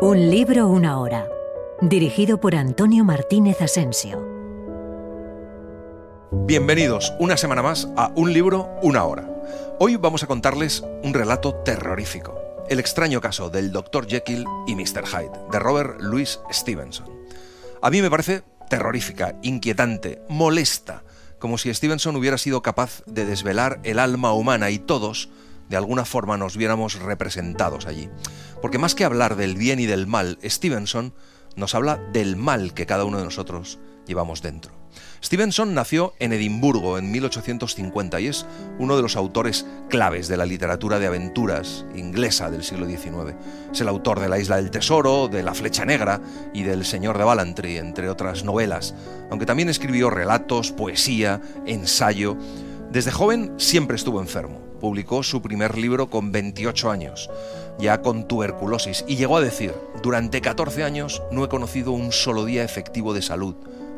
Un libro, una hora. Dirigido por Antonio Martínez Asensio. Bienvenidos una semana más a Un libro, una hora. Hoy vamos a contarles un relato terrorífico. El extraño caso del Dr. Jekyll y Mr. Hyde, de Robert Louis Stevenson. A mí me parece terrorífica, inquietante, molesta, como si Stevenson hubiera sido capaz de desvelar el alma humana y todos, de alguna forma, nos viéramos representados allí. Porque más que hablar del bien y del mal, Stevenson nos habla del mal que cada uno de nosotros llevamos dentro. Stevenson nació en Edimburgo en 1850 y es uno de los autores claves de la literatura de aventuras inglesa del siglo XIX. Es el autor de La Isla del Tesoro, de La Flecha Negra y del Señor de Ballantrae, entre otras novelas, aunque también escribió relatos, poesía, ensayo. Desde joven siempre estuvo enfermo. Publicó su primer libro con 28 años, ya con tuberculosis, y llegó a decir: durante 14 años no he conocido un solo día efectivo de salud.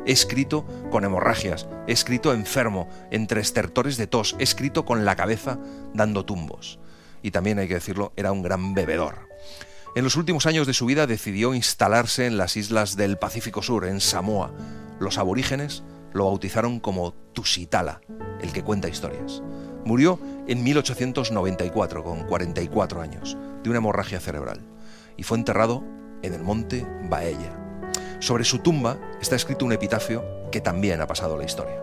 He escrito con hemorragias, he escrito enfermo, entre estertores de tos, he escrito con la cabeza dando tumbos. Y también, hay que decirlo, era un gran bebedor. En los últimos años de su vida decidió instalarse en las islas del Pacífico Sur, en Samoa. Los aborígenes lo bautizaron como Tusitala, el que cuenta historias. Murió en 1894, con 44 años, de una hemorragia cerebral, y fue enterrado en el monte Baella. Sobre su tumba está escrito un epitafio que también ha pasado a la historia.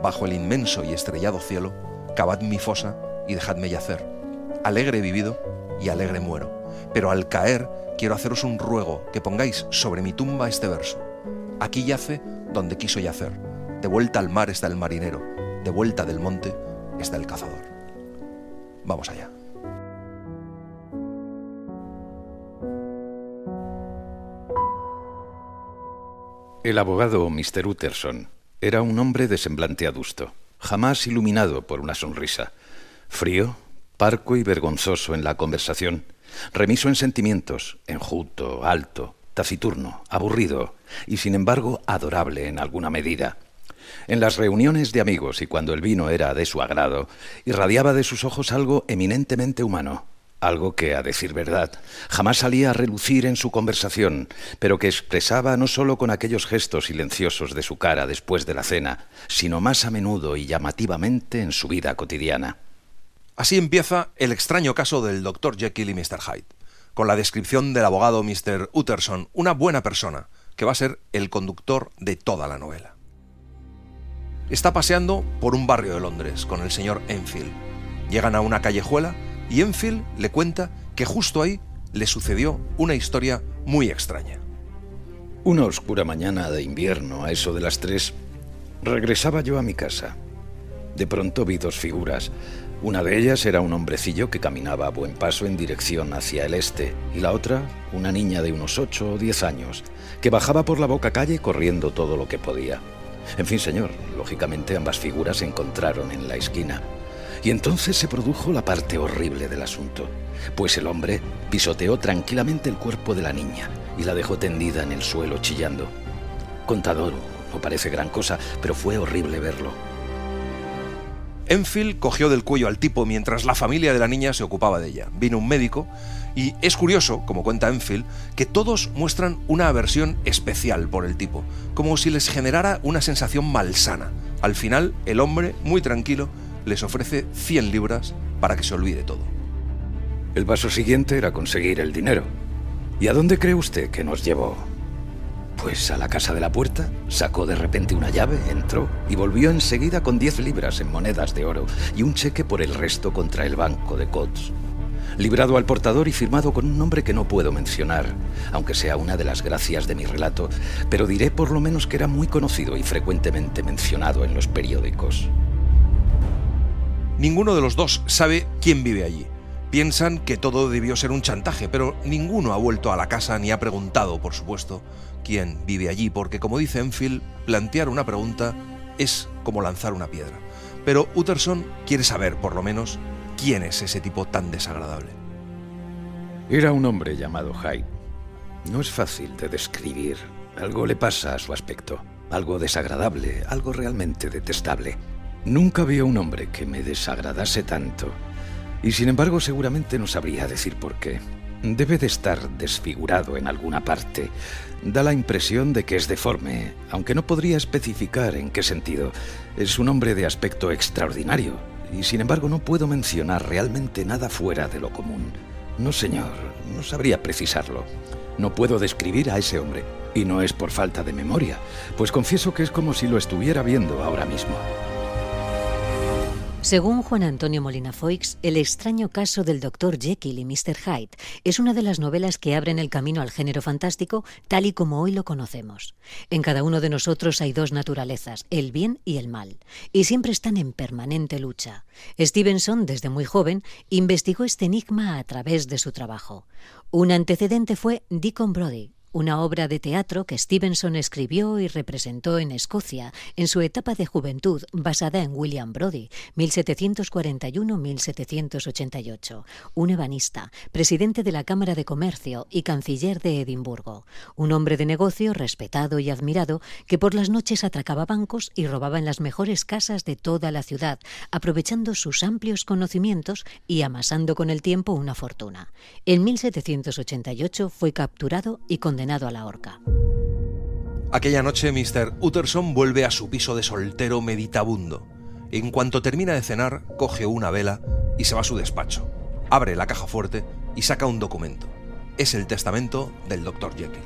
Bajo el inmenso y estrellado cielo, cavad mi fosa y dejadme yacer. Alegre he vivido y alegre muero. Pero al caer quiero haceros un ruego, que pongáis sobre mi tumba este verso. Aquí yace donde quiso yacer. De vuelta al mar está el marinero. De vuelta del monte está el cazador. Vamos allá. El abogado Mr. Utterson era un hombre de semblante adusto, jamás iluminado por una sonrisa. Frío, parco y vergonzoso en la conversación, remiso en sentimientos, enjuto, alto, taciturno, aburrido y, sin embargo, adorable en alguna medida. En las reuniones de amigos y cuando el vino era de su agrado, irradiaba de sus ojos algo eminentemente humano. Algo que, a decir verdad, jamás salía a relucir en su conversación, pero que expresaba no solo con aquellos gestos silenciosos de su cara después de la cena, sino más a menudo y llamativamente en su vida cotidiana. Así empieza el extraño caso del Dr. Jekyll y Mr. Hyde, con la descripción del abogado Mr. Utterson, una buena persona, que va a ser el conductor de toda la novela. Está paseando por un barrio de Londres con el señor Enfield. Llegan a una callejuela y Enfield le cuenta que justo ahí le sucedió una historia muy extraña. Una oscura mañana de invierno, a eso de las 3, regresaba yo a mi casa. De pronto vi dos figuras. Una de ellas era un hombrecillo que caminaba a buen paso en dirección hacia el este, y la otra, una niña de unos 8 o 10 años, que bajaba por la boca calle corriendo todo lo que podía. En fin, señor, lógicamente ambas figuras se encontraron en la esquina. Y entonces se produjo la parte horrible del asunto, pues el hombre pisoteó tranquilamente el cuerpo de la niña y la dejó tendida en el suelo chillando. Contador, no parece gran cosa, pero fue horrible verlo. Enfield cogió del cuello al tipo mientras la familia de la niña se ocupaba de ella. Vino un médico y es curioso, como cuenta Enfield, que todos muestran una aversión especial por el tipo, como si les generara una sensación malsana. Al final, el hombre, muy tranquilo, les ofrece 100 libras para que se olvide todo. El paso siguiente era conseguir el dinero. ¿Y a dónde cree usted que nos llevó? Pues a la casa de la puerta, sacó de repente una llave, entró y volvió enseguida con 10 libras en monedas de oro y un cheque por el resto contra el banco de Coutts, librado al portador y firmado con un nombre que no puedo mencionar, aunque sea una de las gracias de mi relato, pero diré por lo menos que era muy conocido y frecuentemente mencionado en los periódicos. Ninguno de los dos sabe quién vive allí. Piensan que todo debió ser un chantaje, pero ninguno ha vuelto a la casa ni ha preguntado, por supuesto, quién vive allí, porque, como dice Enfield, plantear una pregunta es como lanzar una piedra. Pero Utterson quiere saber, por lo menos, quién es ese tipo tan desagradable. Era un hombre llamado Hyde. No es fácil de describir. Algo le pasa a su aspecto. algo desagradable, algo realmente detestable. Nunca vi a un hombre que me desagradase tanto. Y sin embargo, seguramente no sabría decir por qué. Debe de estar desfigurado en alguna parte. Da la impresión de que es deforme, aunque no podría especificar en qué sentido. Es un hombre de aspecto extraordinario, y sin embargo no puedo mencionar realmente nada fuera de lo común. No, señor, no sabría precisarlo. No puedo describir a ese hombre, y no es por falta de memoria, pues confieso que es como si lo estuviera viendo ahora mismo. Según Juan Antonio Molina Foix, El extraño caso del Dr. Jekyll y Mr. Hyde es una de las novelas que abren el camino al género fantástico tal y como hoy lo conocemos. En cada uno de nosotros hay dos naturalezas, el bien y el mal, y siempre están en permanente lucha. Stevenson, desde muy joven, investigó este enigma a través de su trabajo. Un antecedente fue Deacon Brodie, una obra de teatro que Stevenson escribió y representó en Escocia en su etapa de juventud, basada en William Brodie, 1741-1788, un ebanista, presidente de la Cámara de Comercio y canciller de Edimburgo, un hombre de negocio respetado y admirado que por las noches atracaba bancos y robaba en las mejores casas de toda la ciudad, aprovechando sus amplios conocimientos y amasando con el tiempo una fortuna. En 1788 fue capturado y condenado a la horca. Aquella noche Mr. Utterson vuelve a su piso de soltero meditabundo. En cuanto termina de cenar, coge una vela y se va a su despacho. Abre la caja fuerte y saca un documento. Es el testamento del Dr. Jekyll.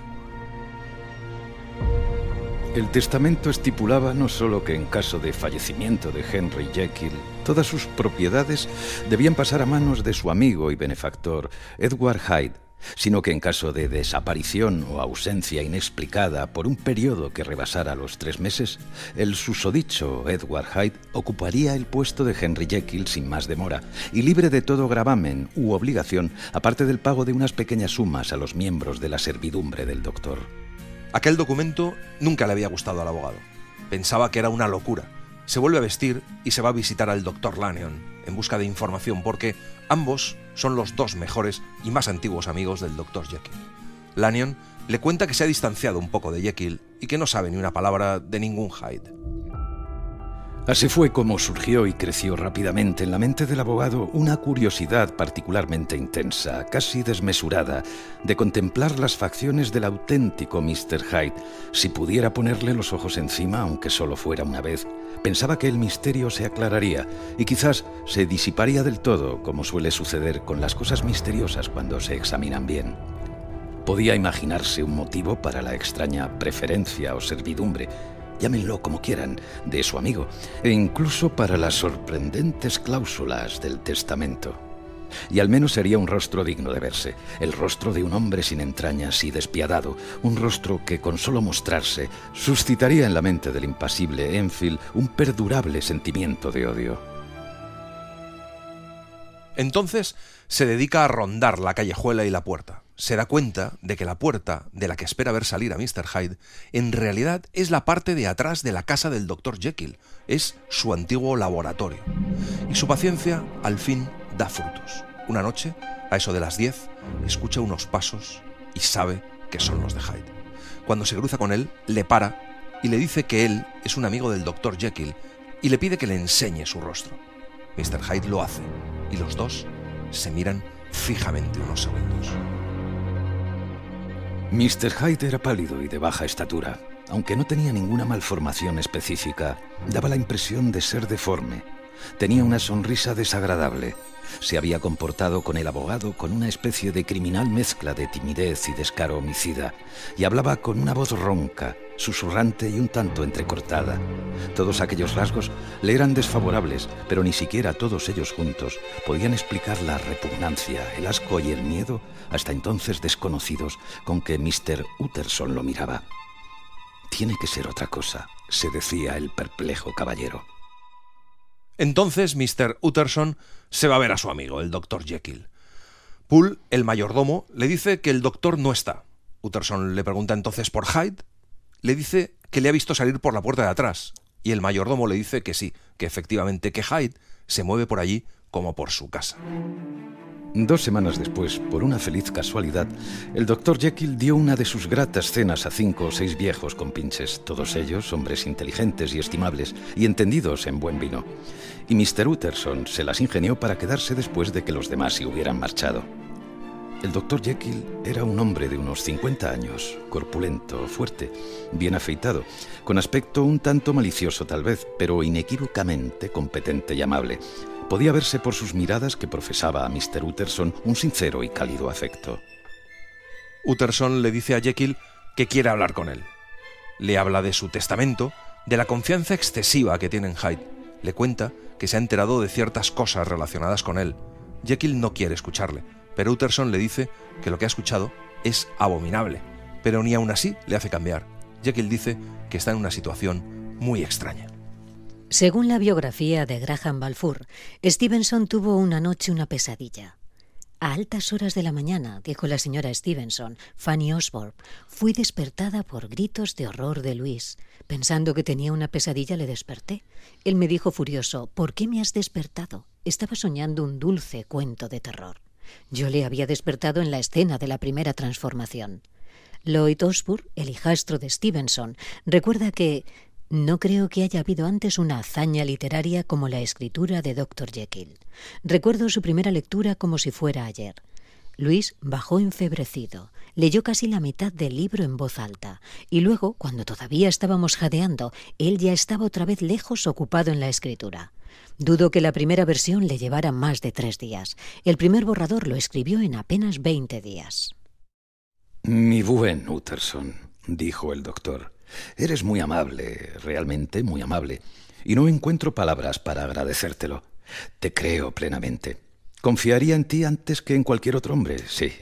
El testamento estipulaba no solo que en caso de fallecimiento de Henry Jekyll, todas sus propiedades debían pasar a manos de su amigo y benefactor Edward Hyde, sino que en caso de desaparición o ausencia inexplicada por un periodo que rebasara los 3 meses, el susodicho Edward Hyde ocuparía el puesto de Henry Jekyll sin más demora y libre de todo gravamen u obligación, aparte del pago de unas pequeñas sumas a los miembros de la servidumbre del doctor. Aquel documento nunca le había gustado al abogado. Pensaba que era una locura. Se vuelve a vestir y se va a visitar al Dr. Lanyon en busca de información porque ambos son los dos mejores y más antiguos amigos del Dr. Jekyll. Lanyon le cuenta que se ha distanciado un poco de Jekyll y que no sabe ni una palabra de ningún Hyde. Así fue como surgió y creció rápidamente en la mente del abogado una curiosidad particularmente intensa, casi desmesurada, de contemplar las facciones del auténtico Mr. Hyde. Si pudiera ponerle los ojos encima, aunque solo fuera una vez, pensaba que el misterio se aclararía y quizás se disiparía del todo, como suele suceder con las cosas misteriosas cuando se examinan bien. Podía imaginarse un motivo para la extraña preferencia o servidumbre, llámenlo como quieran, de su amigo, e incluso para las sorprendentes cláusulas del testamento. Y al menos sería un rostro digno de verse, el rostro de un hombre sin entrañas y despiadado, un rostro que con solo mostrarse suscitaría en la mente del impasible Enfield un perdurable sentimiento de odio. Entonces se dedica a rondar la callejuela y la puerta. Se da cuenta de que la puerta de la que espera ver salir a Mr. Hyde en realidad es la parte de atrás de la casa del Dr. Jekyll, es su antiguo laboratorio. Y su paciencia al fin da frutos. Una noche, a eso de las 10, escucha unos pasos y sabe que son los de Hyde. Cuando se cruza con él, le para y le dice que él es un amigo del Dr. Jekyll y le pide que le enseñe su rostro. Mr. Hyde lo hace y los dos se miran fijamente unos segundos. Mr. Hyde era pálido y de baja estatura. Aunque no tenía ninguna malformación específica, daba la impresión de ser deforme. Tenía una sonrisa desagradable. Se había comportado con el abogado con una especie de criminal mezcla de timidez y descaro homicida, y hablaba con una voz ronca, susurrante y un tanto entrecortada. Todos aquellos rasgos le eran desfavorables, pero ni siquiera todos ellos juntos podían explicar la repugnancia, el asco y el miedo, hasta entonces desconocidos, con que Mr. Utterson lo miraba. «Tiene que ser otra cosa», se decía el perplejo caballero. Entonces Mr. Utterson se va a ver a su amigo, el Dr. Jekyll. Poole, el mayordomo, le dice que el doctor no está. Utterson le pregunta entonces por Hyde. Le dice que le ha visto salir por la puerta de atrás. Y el mayordomo le dice que sí, que efectivamente que Hyde se mueve por allí como por su casa. 2 semanas después, por una feliz casualidad, el Dr. Jekyll dio una de sus gratas cenas a 5 o 6 viejos compinches, todos ellos hombres inteligentes y estimables y entendidos en buen vino. Y Mr. Utterson se las ingenió para quedarse después de que los demás se hubieran marchado. El Dr. Jekyll era un hombre de unos 50 años, corpulento, fuerte, bien afeitado, con aspecto un tanto malicioso tal vez, pero inequívocamente competente y amable. Podía verse por sus miradas que profesaba a Mr. Utterson un sincero y cálido afecto. Utterson le dice a Jekyll que quiere hablar con él. Le habla de su testamento, de la confianza excesiva que tiene en Hyde. Le cuenta que se ha enterado de ciertas cosas relacionadas con él. Jekyll no quiere escucharle, pero Utterson le dice que lo que ha escuchado es abominable, pero ni aún así le hace cambiar. Jekyll dice que está en una situación muy extraña. Según la biografía de Graham Balfour, Stevenson tuvo una noche una pesadilla. A altas horas de la mañana, dijo la señora Stevenson, Fanny Osborne, fui despertada por gritos de horror de Luis. Pensando que tenía una pesadilla, le desperté. Él me dijo furioso, ¿por qué me has despertado? Estaba soñando un dulce cuento de terror. Yo le había despertado en la escena de la primera transformación. Lloyd Osbourne, el hijastro de Stevenson, recuerda que no creo que haya habido antes una hazaña literaria como la escritura de Dr. Jekyll. Recuerdo su primera lectura como si fuera ayer. Luis bajó enfebrecido, leyó casi la mitad del libro en voz alta, y luego, cuando todavía estábamos jadeando, él ya estaba otra vez lejos ocupado en la escritura. Dudo que la primera versión le llevara más de 3 días. El primer borrador lo escribió en apenas 20 días. Mi buen Utterson, dijo el doctor, eres muy amable, realmente muy amable, y no encuentro palabras para agradecértelo. Te creo plenamente. Confiaría en ti antes que en cualquier otro hombre, sí,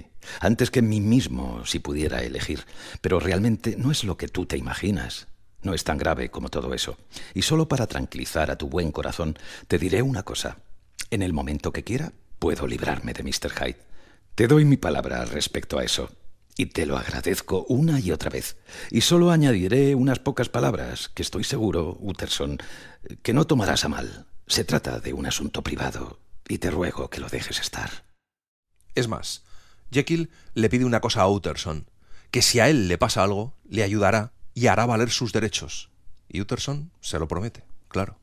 antes que en mí mismo, si pudiera elegir, pero realmente no es lo que tú te imaginas. No es tan grave como todo eso. Y solo para tranquilizar a tu buen corazón, te diré una cosa. En el momento que quiera, puedo librarme de Mr. Hyde. Te doy mi palabra respecto a eso. Y te lo agradezco una y otra vez. Y solo añadiré unas pocas palabras que estoy seguro, Utterson, que no tomarás a mal. Se trata de un asunto privado y te ruego que lo dejes estar. Es más, Jekyll le pide una cosa a Utterson, que si a él le pasa algo, le ayudará y hará valer sus derechos. Y Utterson se lo promete, claro.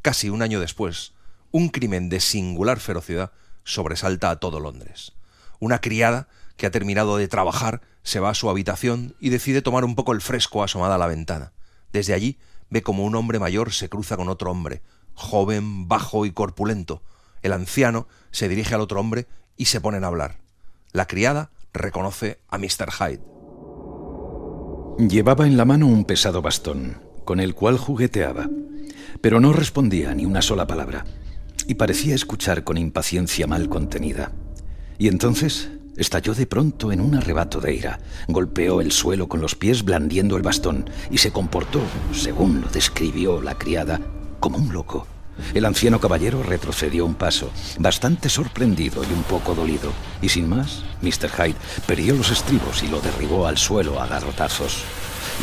Casi un año después, un crimen de singular ferocidad sobresalta a todo Londres. Una criada que ha terminado de trabajar se va a su habitación y decide tomar un poco el fresco asomada a la ventana. Desde allí ve como un hombre mayor se cruza con otro hombre, joven, bajo y corpulento. El anciano se dirige al otro hombre y se ponen a hablar. La criada reconoce a Mr. Hyde. Llevaba en la mano un pesado bastón, con el cual jugueteaba, pero no respondía ni una sola palabra, y parecía escuchar con impaciencia mal contenida. Y entonces estalló de pronto en un arrebato de ira, golpeó el suelo con los pies blandiendo el bastón, y se comportó, según lo describió la criada, como un loco. El anciano caballero retrocedió un paso, bastante sorprendido y un poco dolido, y sin más, Mr. Hyde perdió los estribos y lo derribó al suelo a garrotazos.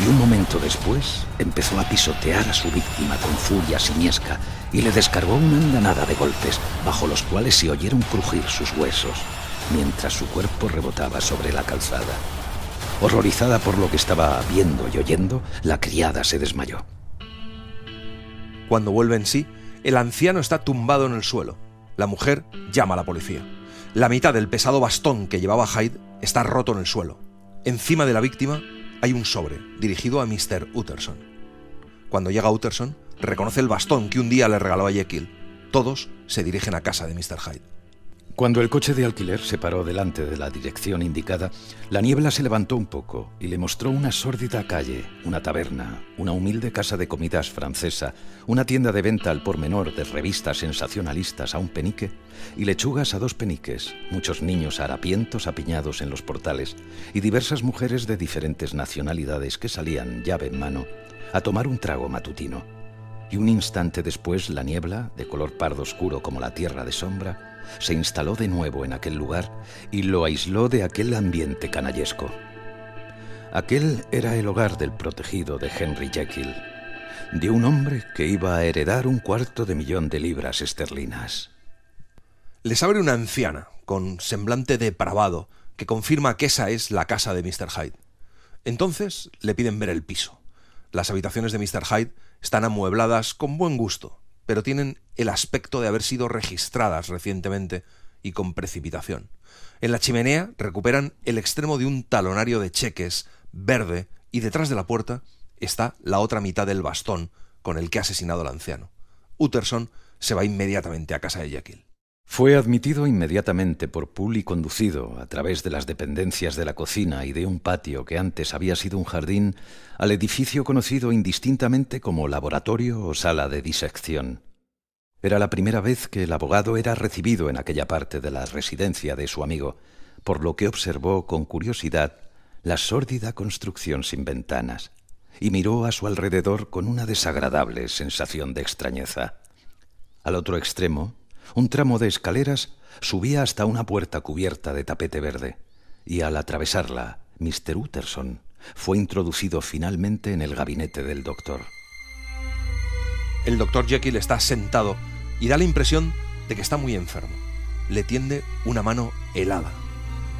Y un momento después empezó a pisotear a su víctima con furia simiesca y le descargó una andanada de golpes, bajo los cuales se oyeron crujir sus huesos, mientras su cuerpo rebotaba sobre la calzada. Horrorizada por lo que estaba viendo y oyendo, la criada se desmayó. Cuando vuelve en sí, el anciano está tumbado en el suelo. La mujer llama a la policía. La mitad del pesado bastón que llevaba Hyde está roto en el suelo. Encima de la víctima hay un sobre dirigido a Mr. Utterson. Cuando llega Utterson, reconoce el bastón que un día le regaló a Jekyll. Todos se dirigen a casa de Mr. Hyde. Cuando el coche de alquiler se paró delante de la dirección indicada, la niebla se levantó un poco y le mostró una sórdida calle, una taberna, una humilde casa de comidas francesa, una tienda de venta al por menor de revistas sensacionalistas a un penique y lechugas a 2 peniques, muchos niños harapientos apiñados en los portales y diversas mujeres de diferentes nacionalidades que salían, llave en mano, a tomar un trago matutino. Y un instante después la niebla, de color pardo oscuro como la tierra de sombra, se instaló de nuevo en aquel lugar y lo aisló de aquel ambiente canallesco. Aquel era el hogar del protegido de Henry Jekyll, de un hombre que iba a heredar 250,000 libras esterlinas. Les abre una anciana, con semblante depravado, que confirma que esa es la casa de Mr. Hyde. Entonces le piden ver el piso. Las habitaciones de Mr. Hyde están amuebladas con buen gusto, pero tienen el aspecto de haber sido registradas recientemente y con precipitación. En la chimenea recuperan el extremo de un talonario de cheques verde y detrás de la puerta está la otra mitad del bastón con el que ha asesinado al anciano. Utterson se va inmediatamente a casa de Jekyll. Fue admitido inmediatamente por Poole y conducido, a través de las dependencias de la cocina y de un patio que antes había sido un jardín, al edificio conocido indistintamente como laboratorio o sala de disección. Era la primera vez que el abogado era recibido en aquella parte de la residencia de su amigo, por lo que observó con curiosidad la sórdida construcción sin ventanas y miró a su alrededor con una desagradable sensación de extrañeza. Al otro extremo, un tramo de escaleras subía hasta una puerta cubierta de tapete verde, y al atravesarla, Mr. Utterson fue introducido finalmente en el gabinete del doctor. El doctor Jekyll está sentado y da la impresión de que está muy enfermo. Le tiende una mano helada.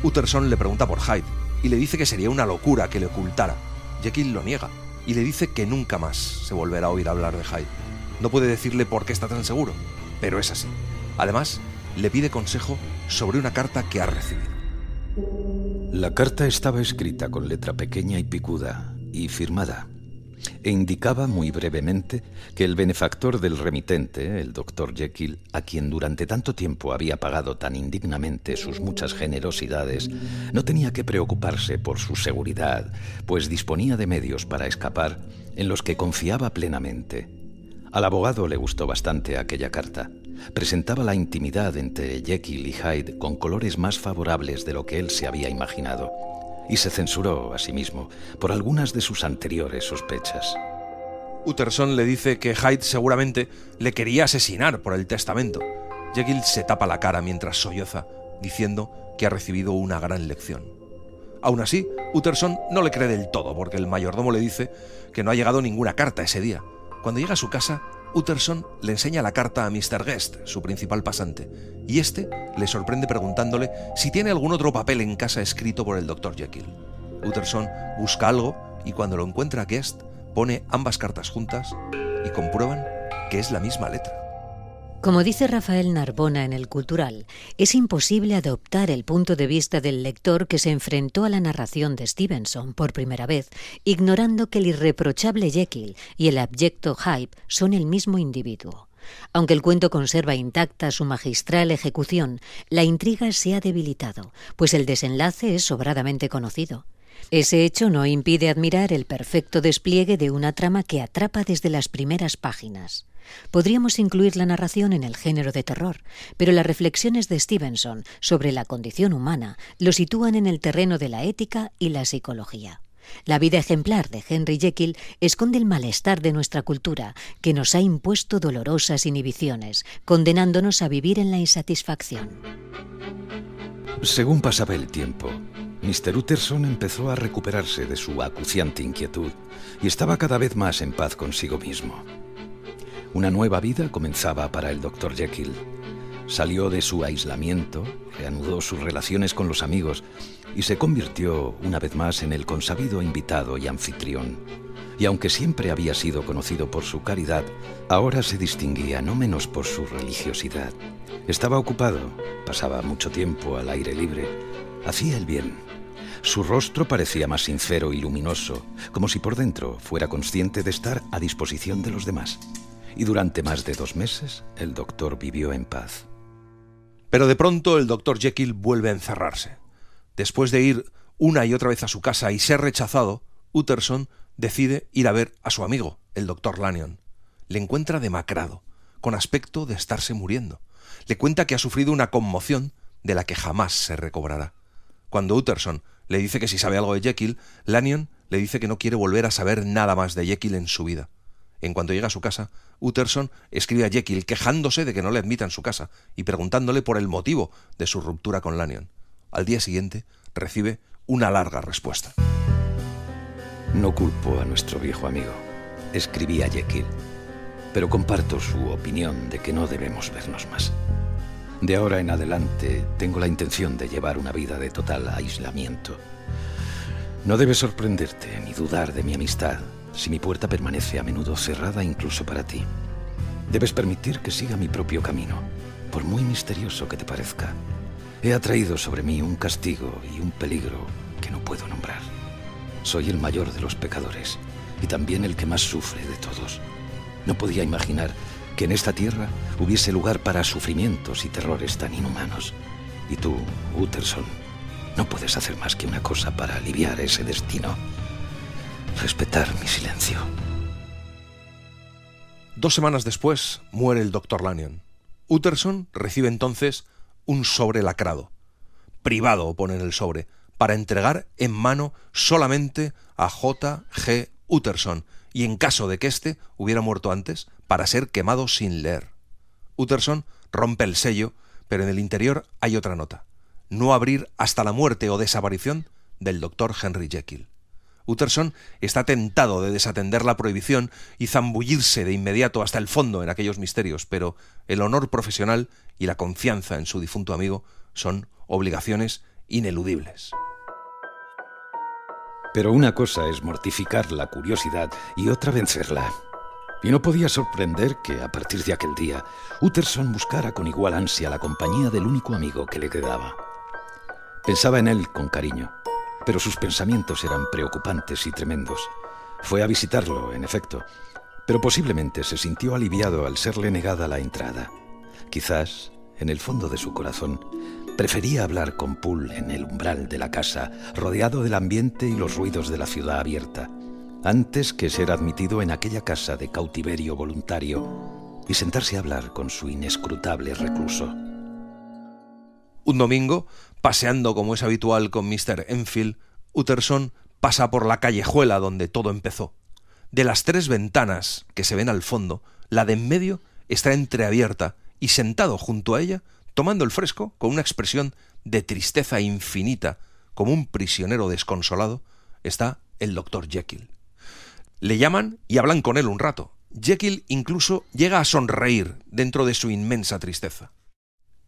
Utterson le pregunta por Hyde y le dice que sería una locura que le ocultara. Jekyll lo niega y le dice que nunca más se volverá a oír hablar de Hyde. No puede decirle por qué está tan seguro, pero es así. Además, le pide consejo sobre una carta que ha recibido. La carta estaba escrita con letra pequeña y picuda y firmada, e indicaba muy brevemente que el benefactor del remitente, el doctor Jekyll, a quien durante tanto tiempo había pagado tan indignamente sus muchas generosidades, no tenía que preocuparse por su seguridad, pues disponía de medios para escapar en los que confiaba plenamente. Al abogado le gustó bastante aquella carta. Presentaba la intimidad entre Jekyll y Hyde con colores más favorables de lo que él se había imaginado, y se censuró a sí mismo por algunas de sus anteriores sospechas. Utterson le dice que Hyde seguramente le quería asesinar por el testamento. Jekyll se tapa la cara mientras solloza, diciendo que ha recibido una gran lección. Aún así, Utterson no le cree del todo, porque el mayordomo le dice que no ha llegado ninguna carta ese día. Cuando llega a su casa, Utterson le enseña la carta a Mr. Guest, su principal pasante, y este le sorprende preguntándole si tiene algún otro papel en casa escrito por el Dr. Jekyll. Utterson busca algo y cuando lo encuentra Guest, pone ambas cartas juntas y comprueban que es la misma letra. Como dice Rafael Narbona en El Cultural, es imposible adoptar el punto de vista del lector que se enfrentó a la narración de Stevenson por primera vez, ignorando que el irreprochable Jekyll y el abyecto Hyde son el mismo individuo. Aunque el cuento conserva intacta su magistral ejecución, la intriga se ha debilitado, pues el desenlace es sobradamente conocido. Ese hecho no impide admirar el perfecto despliegue de una trama que atrapa desde las primeras páginas. Podríamos incluir la narración en el género de terror, pero las reflexiones de Stevenson sobre la condición humana lo sitúan en el terreno de la ética y la psicología. La vida ejemplar de Henry Jekyll esconde el malestar de nuestra cultura, que nos ha impuesto dolorosas inhibiciones, condenándonos a vivir en la insatisfacción. Según pasaba el tiempo, Mr. Utterson empezó a recuperarse de su acuciante inquietud y estaba cada vez más en paz consigo mismo. Una nueva vida comenzaba para el Dr. Jekyll. Salió de su aislamiento, reanudó sus relaciones con los amigos y se convirtió una vez más en el consabido invitado y anfitrión. Y aunque siempre había sido conocido por su caridad, ahora se distinguía no menos por su religiosidad. Estaba ocupado, pasaba mucho tiempo al aire libre, hacía el bien. Su rostro parecía más sincero y luminoso, como si por dentro fuera consciente de estar a disposición de los demás. Y durante más de 2 meses, el doctor vivió en paz. Pero de pronto el Dr. Jekyll vuelve a encerrarse. Después de ir una y otra vez a su casa y ser rechazado, Utterson decide ir a ver a su amigo, el Dr. Lanyon. Le encuentra demacrado, con aspecto de estarse muriendo. Le cuenta que ha sufrido una conmoción de la que jamás se recobrará. Cuando Utterson le dice que si sabe algo de Jekyll, Lanyon le dice que no quiere volver a saber nada más de Jekyll en su vida. En cuanto llega a su casa, Utterson escribe a Jekyll quejándose de que no le admita en su casa y preguntándole por el motivo de su ruptura con Lanyon. Al día siguiente recibe una larga respuesta. No culpo a nuestro viejo amigo, escribí a Jekyll, pero comparto su opinión de que no debemos vernos más. De ahora en adelante tengo la intención de llevar una vida de total aislamiento. No debe sorprenderte ni dudar de mi amistad si mi puerta permanece a menudo cerrada incluso para ti. Debes permitir que siga mi propio camino, por muy misterioso que te parezca. He atraído sobre mí un castigo y un peligro que no puedo nombrar. Soy el mayor de los pecadores y también el que más sufre de todos. No podía imaginar que en esta tierra hubiese lugar para sufrimientos y terrores tan inhumanos. Y tú, Utterson, no puedes hacer más que una cosa para aliviar ese destino: respetar mi silencio. 2 semanas después muere el Dr. Lanyon. Utterson recibe entonces un sobre lacrado. Privado, pone en el sobre, para entregar en mano solamente a J.G. Utterson, y en caso de que éste hubiera muerto antes, para ser quemado sin leer. Utterson rompe el sello, pero en el interior hay otra nota: no abrir hasta la muerte o desaparición del Dr. Henry Jekyll. Utterson está tentado de desatender la prohibición y zambullirse de inmediato hasta el fondo en aquellos misterios, pero el honor profesional y la confianza en su difunto amigo son obligaciones ineludibles. Pero una cosa es mortificar la curiosidad y otra vencerla. Y no podía sorprender que, a partir de aquel día, Utterson buscara con igual ansia la compañía del único amigo que le quedaba. Pensaba en él con cariño, pero sus pensamientos eran preocupantes y tremendos. Fue a visitarlo, en efecto, pero posiblemente se sintió aliviado al serle negada la entrada. Quizás, en el fondo de su corazón, prefería hablar con Poole en el umbral de la casa, rodeado del ambiente y los ruidos de la ciudad abierta, antes que ser admitido en aquella casa de cautiverio voluntario y sentarse a hablar con su inescrutable recluso. Un domingo, paseando como es habitual con Mr. Enfield, Utterson pasa por la callejuela donde todo empezó. De las 3 ventanas que se ven al fondo, la de en medio está entreabierta y sentado junto a ella, tomando el fresco con una expresión de tristeza infinita, como un prisionero desconsolado, está el Dr. Jekyll. Le llaman y hablan con él un rato. Jekyll incluso llega a sonreír dentro de su inmensa tristeza.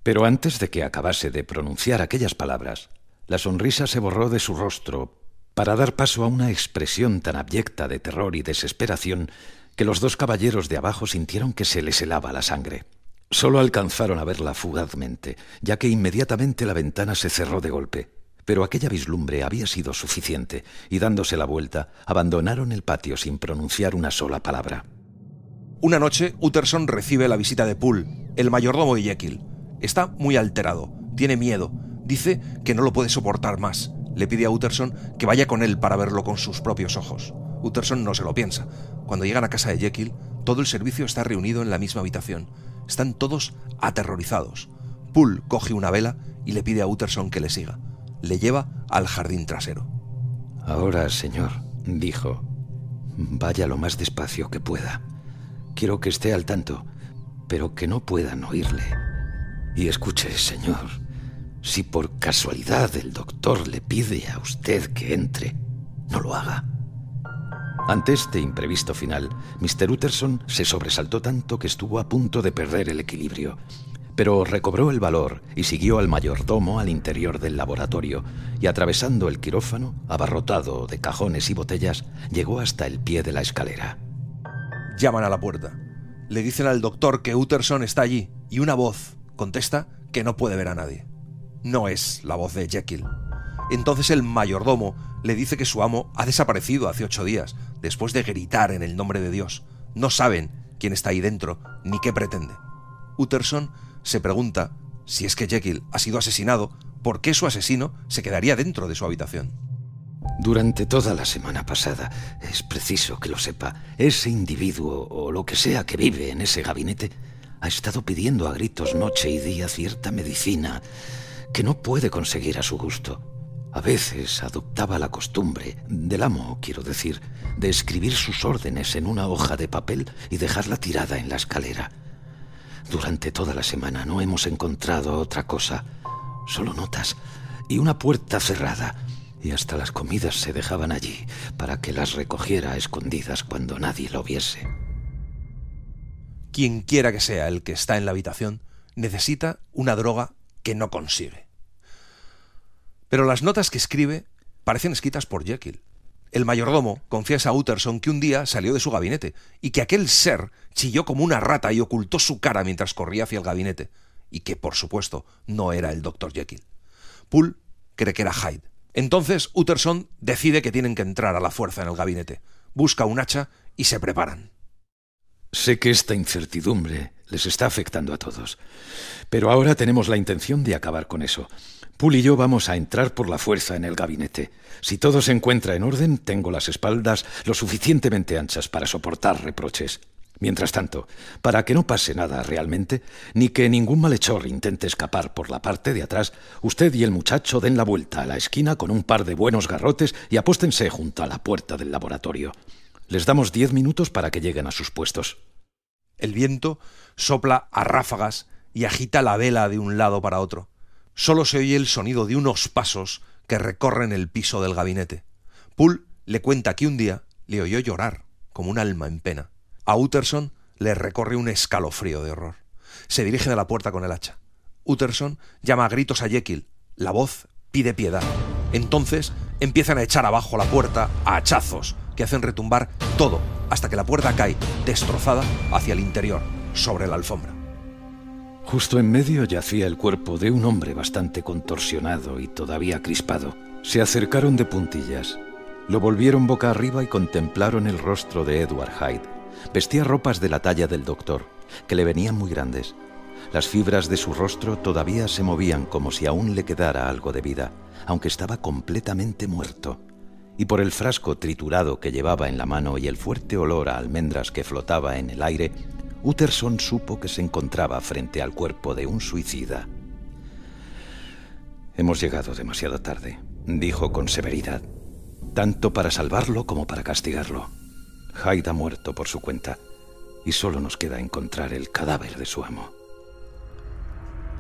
Pero antes de que acabase de pronunciar aquellas palabras, la sonrisa se borró de su rostro para dar paso a una expresión tan abyecta de terror y desesperación que los 2 caballeros de abajo sintieron que se les helaba la sangre. Solo alcanzaron a verla fugazmente, ya que inmediatamente la ventana se cerró de golpe. Pero aquella vislumbre había sido suficiente, y dándose la vuelta, abandonaron el patio sin pronunciar una sola palabra. Una noche, Utterson recibe la visita de Poole, el mayordomo de Jekyll. Está muy alterado, tiene miedo, dice que no lo puede soportar más. Le pide a Utterson que vaya con él para verlo con sus propios ojos. Utterson no se lo piensa. Cuando llegan a casa de Jekyll, todo el servicio está reunido en la misma habitación. Están todos aterrorizados. Poole coge una vela y le pide a Utterson que le siga. Le lleva al jardín trasero. Ahora, señor, dijo, vaya lo más despacio que pueda. Quiero que esté al tanto, pero que no puedan oírle. Y escuche, señor, si por casualidad el doctor le pide a usted que entre, no lo haga. Ante este imprevisto final, Mr. Utterson se sobresaltó tanto que estuvo a punto de perder el equilibrio. Pero recobró el valor y siguió al mayordomo al interior del laboratorio y, atravesando el quirófano, abarrotado de cajones y botellas, llegó hasta el pie de la escalera. Llaman a la puerta. Le dicen al doctor que Utterson está allí y una voz contesta que no puede ver a nadie. No es la voz de Jekyll. Entonces el mayordomo le dice que su amo ha desaparecido hace 8 días, después de gritar en el nombre de Dios. No saben quién está ahí dentro ni qué pretende. Utterson se pregunta si es que Jekyll ha sido asesinado, ¿por qué su asesino se quedaría dentro de su habitación? Durante toda la semana pasada, es preciso que lo sepa, ese individuo o lo que sea que vive en ese gabinete ha estado pidiendo a gritos noche y día cierta medicina que no puede conseguir a su gusto. A veces adoptaba la costumbre, del amo, quiero decir, de escribir sus órdenes en una hoja de papel y dejarla tirada en la escalera. Durante toda la semana no hemos encontrado otra cosa, solo notas y una puerta cerrada, y hasta las comidas se dejaban allí para que las recogiera a escondidas cuando nadie lo viese. Quien quiera que sea el que está en la habitación, necesita una droga que no consigue. Pero las notas que escribe parecen escritas por Jekyll. El mayordomo confiesa a Utterson que un día salió de su gabinete y que aquel ser chilló como una rata y ocultó su cara mientras corría hacia el gabinete, y que, por supuesto, no era el Dr. Jekyll. Poole cree que era Hyde. Entonces Utterson decide que tienen que entrar a la fuerza en el gabinete. Busca un hacha y se preparan. Sé que esta incertidumbre les está afectando a todos, pero ahora tenemos la intención de acabar con eso. Poole y yo vamos a entrar por la fuerza en el gabinete. Si todo se encuentra en orden, tengo las espaldas lo suficientemente anchas para soportar reproches. Mientras tanto, para que no pase nada realmente, ni que ningún malhechor intente escapar por la parte de atrás, usted y el muchacho den la vuelta a la esquina con un par de buenos garrotes y apóstense junto a la puerta del laboratorio. Les damos 10 minutos para que lleguen a sus puestos. El viento sopla a ráfagas y agita la vela de un lado para otro. Solo se oye el sonido de unos pasos que recorren el piso del gabinete. Poole le cuenta que un día le oyó llorar como un alma en pena. A Utterson le recorre un escalofrío de horror. Se dirigen a la puerta con el hacha. Utterson llama a gritos a Jekyll. La voz pide piedad. Entonces empiezan a echar abajo la puerta a hachazos que hacen retumbar todo hasta que la puerta cae, destrozada, hacia el interior, sobre la alfombra. Justo en medio yacía el cuerpo de un hombre bastante contorsionado y todavía crispado. Se acercaron de puntillas. Lo volvieron boca arriba y contemplaron el rostro de Edward Hyde. Vestía ropas de la talla del doctor, que le venían muy grandes. Las fibras de su rostro todavía se movían como si aún le quedara algo de vida, aunque estaba completamente muerto. Y por el frasco triturado que llevaba en la mano y el fuerte olor a almendras que flotaba en el aire, Utterson supo que se encontraba frente al cuerpo de un suicida. «Hemos llegado demasiado tarde», dijo con severidad, «tanto para salvarlo como para castigarlo. Hyde ha muerto por su cuenta y solo nos queda encontrar el cadáver de su amo».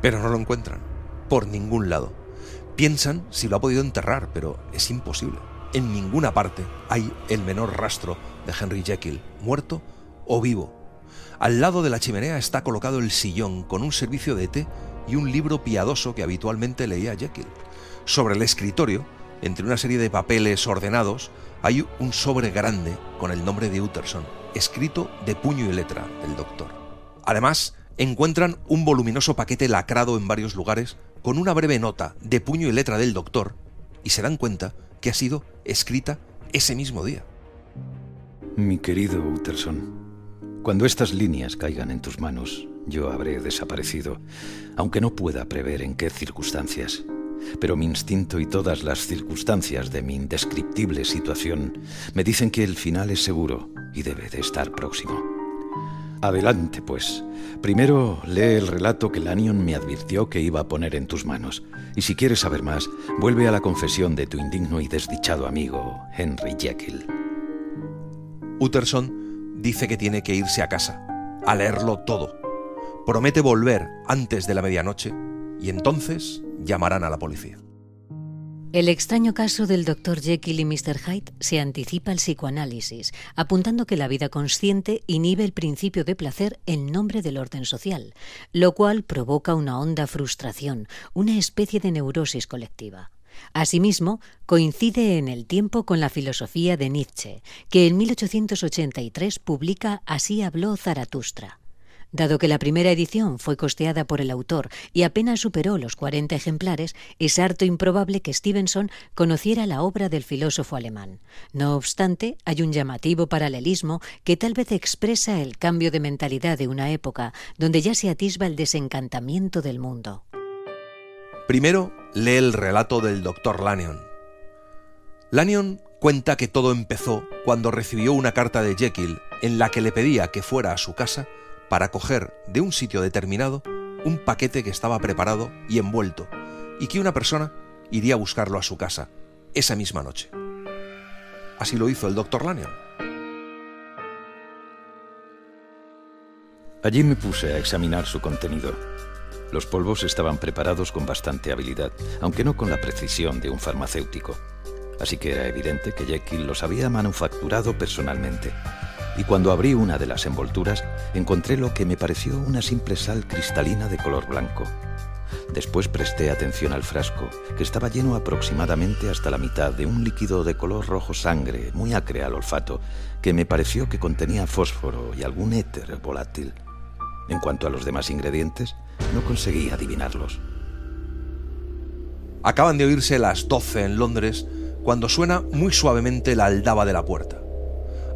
Pero no lo encuentran, por ningún lado. Piensan si lo ha podido enterrar, pero es imposible. En ninguna parte hay el menor rastro de Henry Jekyll, muerto o vivo. Al lado de la chimenea está colocado el sillón con un servicio de té y un libro piadoso que habitualmente leía Jekyll. Sobre el escritorio, entre una serie de papeles ordenados, hay un sobre grande con el nombre de Utterson, escrito de puño y letra del doctor. Además, encuentran un voluminoso paquete lacrado en varios lugares con una breve nota de puño y letra del doctor y se dan cuenta que ha sido escrita ese mismo día. Mi querido Utterson, cuando estas líneas caigan en tus manos, yo habré desaparecido, aunque no pueda prever en qué circunstancias. Pero mi instinto y todas las circunstancias de mi indescriptible situación me dicen que el final es seguro y debe de estar próximo. Adelante, pues. Primero lee el relato que Lanyon me advirtió que iba a poner en tus manos. Y si quieres saber más, vuelve a la confesión de tu indigno y desdichado amigo, Henry Jekyll. Utterson dice que tiene que irse a casa, a leerlo todo. Promete volver antes de la medianoche y entonces llamarán a la policía. El extraño caso del Dr. Jekyll y Mr. Hyde se anticipa al psicoanálisis, apuntando que la vida consciente inhibe el principio de placer en nombre del orden social, lo cual provoca una honda frustración, una especie de neurosis colectiva. Asimismo, coincide en el tiempo con la filosofía de Nietzsche, que en 1883 publica Así habló Zaratustra. Dado que la primera edición fue costeada por el autor y apenas superó los 40 ejemplares, es harto improbable que Stevenson conociera la obra del filósofo alemán. No obstante, hay un llamativo paralelismo que tal vez expresa el cambio de mentalidad de una época donde ya se atisba el desencantamiento del mundo. Primero, lee el relato del Dr. Lanyon. Lanyon cuenta que todo empezó cuando recibió una carta de Jekyll en la que le pedía que fuera a su casa para coger de un sitio determinado un paquete que estaba preparado y envuelto, y que una persona iría a buscarlo a su casa esa misma noche. Así lo hizo el Dr. Lanyon. Allí me puse a examinar su contenido. Los polvos estaban preparados con bastante habilidad, aunque no con la precisión de un farmacéutico. Así que era evidente que Jekyll los había manufacturado personalmente. y cuando abrí una de las envolturas encontré lo que me pareció una simple sal cristalina de color blanco. Después presté atención al frasco, que estaba lleno aproximadamente hasta la mitad de un líquido de color rojo sangre, muy acre al olfato, que me pareció que contenía fósforo y algún éter volátil. En cuanto a los demás ingredientes, no conseguí adivinarlos. Acaban de oírse las 12 en Londres cuando suena muy suavemente la aldaba de la puerta.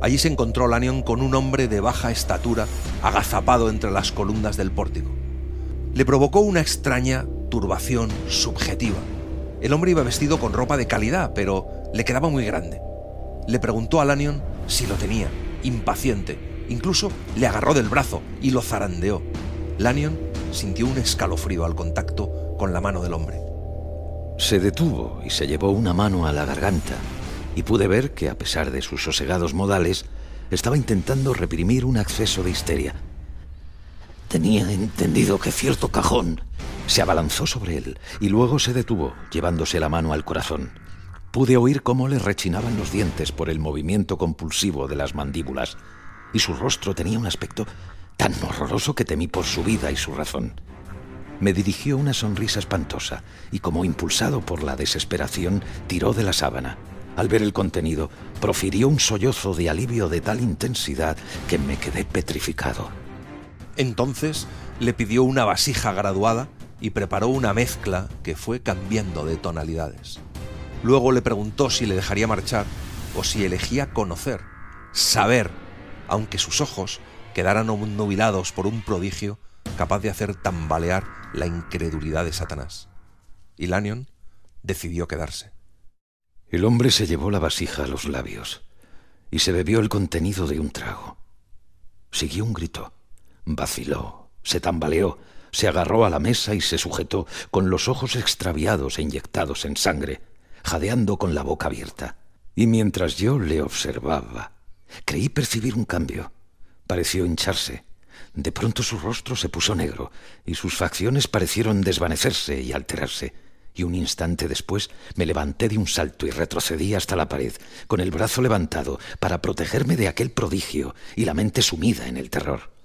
Allí se encontró Lanyon con un hombre de baja estatura agazapado entre las columnas del pórtico. Le provocó una extraña turbación subjetiva. El hombre iba vestido con ropa de calidad, pero le quedaba muy grande. Le preguntó a Lanyon si lo tenía, impaciente. Incluso le agarró del brazo y lo zarandeó. Lanyon sintió un escalofrío al contacto con la mano del hombre. Se detuvo y se llevó una mano a la garganta, y pude ver que, a pesar de sus sosegados modales, estaba intentando reprimir un acceso de histeria. Tenía entendido que cierto cajón. Se abalanzó sobre él y luego se detuvo, llevándose la mano al corazón. Pude oír cómo le rechinaban los dientes por el movimiento compulsivo de las mandíbulas, y su rostro tenía un aspecto tan horroroso que temí por su vida y su razón. Me dirigió una sonrisa espantosa y, como impulsado por la desesperación, tiró de la sábana. Al ver el contenido, profirió un sollozo de alivio de tal intensidad que me quedé petrificado. Entonces le pidió una vasija graduada y preparó una mezcla que fue cambiando de tonalidades. Luego le preguntó si le dejaría marchar o si elegía conocer, saber, aunque sus ojos quedaran obnubilados por un prodigio capaz de hacer tambalear la incredulidad de Satanás. Y Lanyon decidió quedarse. El hombre se llevó la vasija a los labios y se bebió el contenido de un trago. Siguió un grito. Vaciló, se tambaleó, se agarró a la mesa y se sujetó, con los ojos extraviados e inyectados en sangre, jadeando con la boca abierta. Y mientras yo le observaba, creí percibir un cambio. Pareció hincharse. De pronto su rostro se puso negro y sus facciones parecieron desvanecerse y alterarse. Y un instante después me levanté de un salto y retrocedí hasta la pared, con el brazo levantado para protegerme de aquel prodigio y la mente sumida en el terror.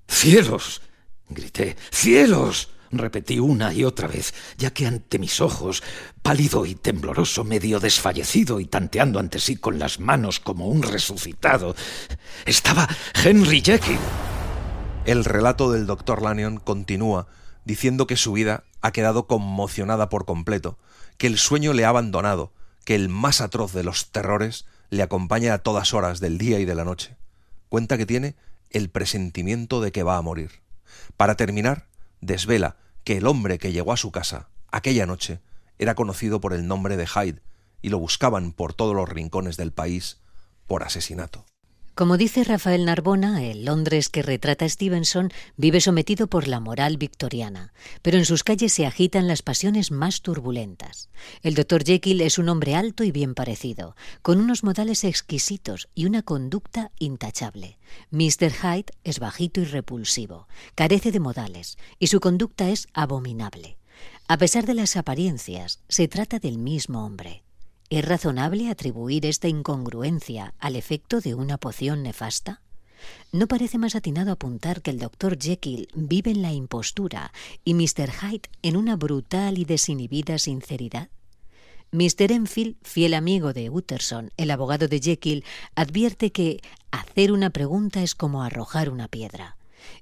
¡Cielos!, grité. ¡Cielos!, repetí una y otra vez, ya que ante mis ojos, pálido y tembloroso, medio desfallecido y tanteando ante sí con las manos como un resucitado, estaba Henry Jekyll. El relato del Dr. Lanyon continúa diciendo que su vida ha quedado conmocionada por completo, que el sueño le ha abandonado, que el más atroz de los terrores le acompaña a todas horas del día y de la noche. Cuenta que tiene el presentimiento de que va a morir. Para terminar, desvela que el hombre que llegó a su casa aquella noche era conocido por el nombre de Hyde y lo buscaban por todos los rincones del país por asesinato. Como dice Rafael Narbona, el Londres que retrata Stevenson vive sometido por la moral victoriana, pero en sus calles se agitan las pasiones más turbulentas. El Dr. Jekyll es un hombre alto y bien parecido, con unos modales exquisitos y una conducta intachable. Mr. Hyde es bajito y repulsivo, carece de modales y su conducta es abominable. A pesar de las apariencias, se trata del mismo hombre. ¿Es razonable atribuir esta incongruencia al efecto de una poción nefasta? ¿No parece más atinado apuntar que el Dr. Jekyll vive en la impostura y Mr. Hyde en una brutal y desinhibida sinceridad? Mr. Enfield, fiel amigo de Utterson, el abogado de Jekyll, advierte que hacer una pregunta es como arrojar una piedra.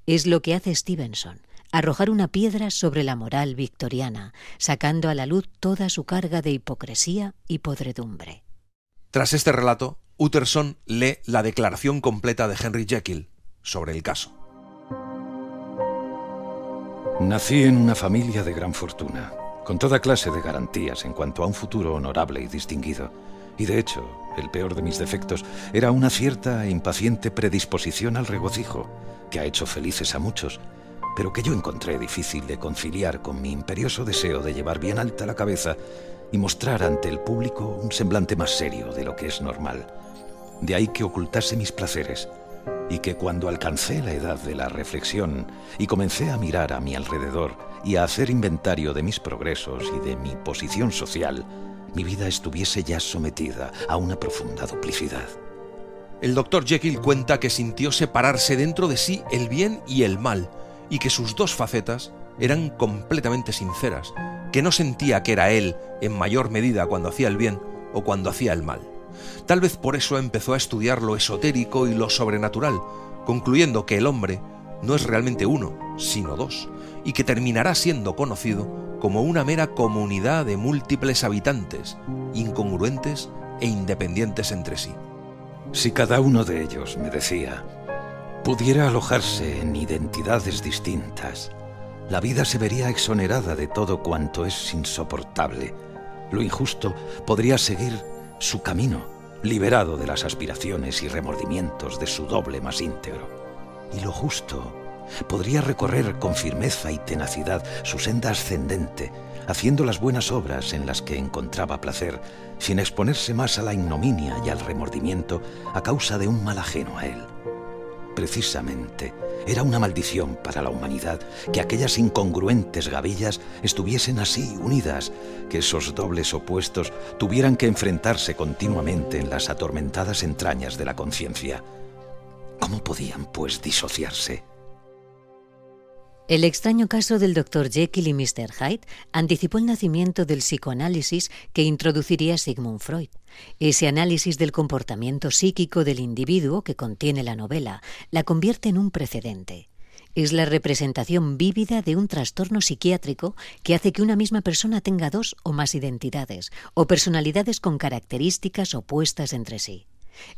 Es lo que hace Stevenson. Arrojar una piedra sobre la moral victoriana, sacando a la luz toda su carga de hipocresía y podredumbre. Tras este relato, Utterson lee la declaración completa de Henry Jekyll sobre el caso. Nací en una familia de gran fortuna, con toda clase de garantías en cuanto a un futuro honorable y distinguido. Y de hecho, el peor de mis defectos era una cierta e impaciente predisposición al regocijo, que ha hecho felices a muchos, pero que yo encontré difícil de conciliar con mi imperioso deseo de llevar bien alta la cabeza y mostrar ante el público un semblante más serio de lo que es normal. De ahí que ocultase mis placeres, y que cuando alcancé la edad de la reflexión y comencé a mirar a mi alrededor y a hacer inventario de mis progresos y de mi posición social, mi vida estuviese ya sometida a una profunda duplicidad. El Dr. Jekyll cuenta que sintió separarse dentro de sí el bien y el mal, y que sus dos facetas eran completamente sinceras, que no sentía que era él en mayor medida cuando hacía el bien o cuando hacía el mal. Tal vez por eso empezó a estudiar lo esotérico y lo sobrenatural, concluyendo que el hombre no es realmente uno, sino dos, y que terminará siendo conocido como una mera comunidad de múltiples habitantes, incongruentes e independientes entre sí. Si cada uno de ellos, me decía, pudiera alojarse en identidades distintas, la vida se vería exonerada de todo cuanto es insoportable. Lo injusto podría seguir su camino, liberado de las aspiraciones y remordimientos de su doble más íntegro. Y lo justo podría recorrer con firmeza y tenacidad su senda ascendente, haciendo las buenas obras en las que encontraba placer, sin exponerse más a la ignominia y al remordimiento a causa de un mal ajeno a él. Precisamente, era una maldición para la humanidad que aquellas incongruentes gavillas estuviesen así unidas, que esos dobles opuestos tuvieran que enfrentarse continuamente en las atormentadas entrañas de la conciencia. ¿Cómo podían, pues, disociarse? El extraño caso del Dr. Jekyll y Mr. Hyde anticipó el nacimiento del psicoanálisis que introduciría Sigmund Freud. Ese análisis del comportamiento psíquico del individuo que contiene la novela la convierte en un precedente. Es la representación vívida de un trastorno psiquiátrico que hace que una misma persona tenga dos o más identidades o personalidades con características opuestas entre sí.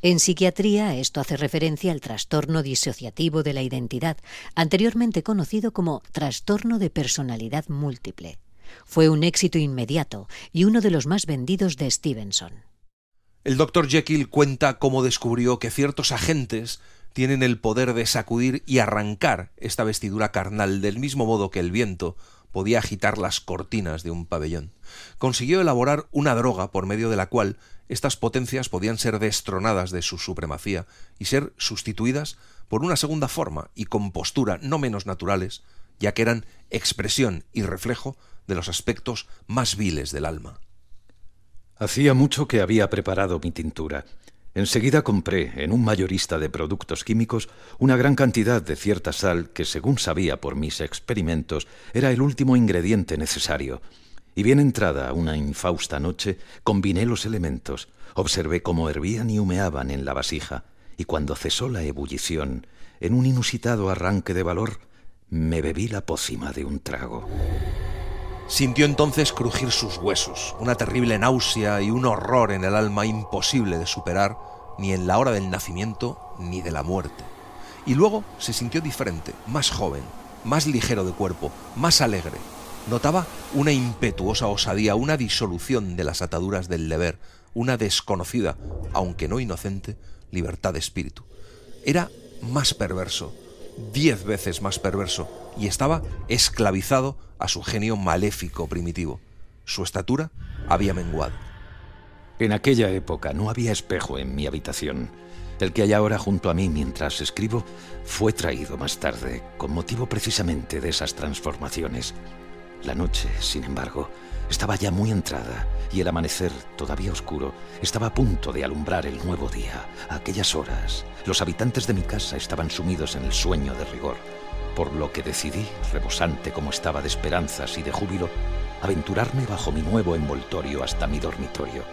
En psiquiatría, esto hace referencia al trastorno disociativo de la identidad, anteriormente conocido como trastorno de personalidad múltiple. Fue un éxito inmediato y uno de los más vendidos de Stevenson. El Dr. Jekyll cuenta cómo descubrió que ciertos agentes tienen el poder de sacudir y arrancar esta vestidura carnal del mismo modo que el viento podía agitar las cortinas de un pabellón. Consiguió elaborar una droga por medio de la cual estas potencias podían ser destronadas de su supremacía y ser sustituidas por una segunda forma y compostura no menos naturales, ya que eran expresión y reflejo de los aspectos más viles del alma. Hacía mucho que había preparado mi tintura. Enseguida compré en un mayorista de productos químicos una gran cantidad de cierta sal que, según sabía por mis experimentos, era el último ingrediente necesario. Y bien entrada una infausta noche, combiné los elementos, observé cómo hervían y humeaban en la vasija, y cuando cesó la ebullición, en un inusitado arranque de valor, me bebí la pócima de un trago. Sintió entonces crujir sus huesos, una terrible náusea y un horror en el alma imposible de superar ni en la hora del nacimiento ni de la muerte. Y luego se sintió diferente, más joven, más ligero de cuerpo, más alegre. Notaba una impetuosa osadía, una disolución de las ataduras del deber, una desconocida, aunque no inocente, libertad de espíritu. Era más perverso, 10 veces más perverso, y estaba esclavizado a su genio maléfico primitivo. Su estatura había menguado. En aquella época no había espejo en mi habitación. El que hay ahora junto a mí mientras escribo fue traído más tarde, con motivo precisamente de esas transformaciones. La noche, sin embargo, estaba ya muy entrada y el amanecer, todavía oscuro, estaba a punto de alumbrar el nuevo día. A aquellas horas, los habitantes de mi casa estaban sumidos en el sueño de rigor, por lo que decidí, rebosante como estaba de esperanzas y de júbilo, aventurarme bajo mi nuevo envoltorio hasta mi dormitorio.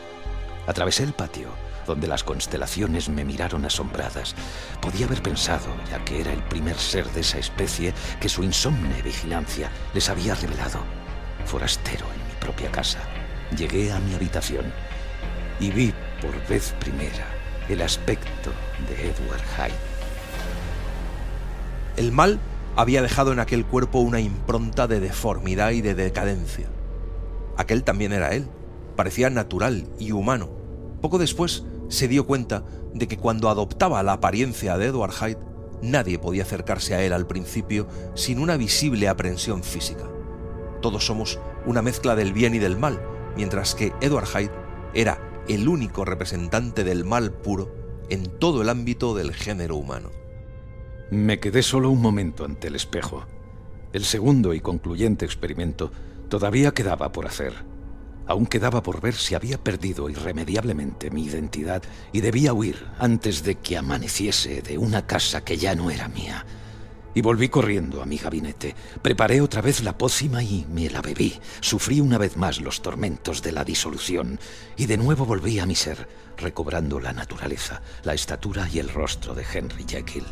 Atravesé el patio, donde las constelaciones me miraron asombradas. Podía haber pensado, ya que era el primer ser de esa especie que su insomne vigilancia les había revelado. Forastero en mi propia casa, llegué a mi habitación y vi por vez primera el aspecto de Edward Hyde. El mal había dejado en aquel cuerpo una impronta de deformidad y de decadencia. Aquel también era él, parecía natural y humano. Poco después se dio cuenta de que cuando adoptaba la apariencia de Edward Hyde, nadie podía acercarse a él al principio sin una visible aprensión física. Todos somos una mezcla del bien y del mal, mientras que Edward Hyde era el único representante del mal puro en todo el ámbito del género humano. Me quedé solo un momento ante el espejo. El segundo y concluyente experimento todavía quedaba por hacer. Aún quedaba por ver si había perdido irremediablemente mi identidad y debía huir antes de que amaneciese de una casa que ya no era mía. Y volví corriendo a mi gabinete. Preparé otra vez la pócima y me la bebí. Sufrí una vez más los tormentos de la disolución y de nuevo volví a mi ser, recobrando la naturaleza, la estatura y el rostro de Henry Jekyll.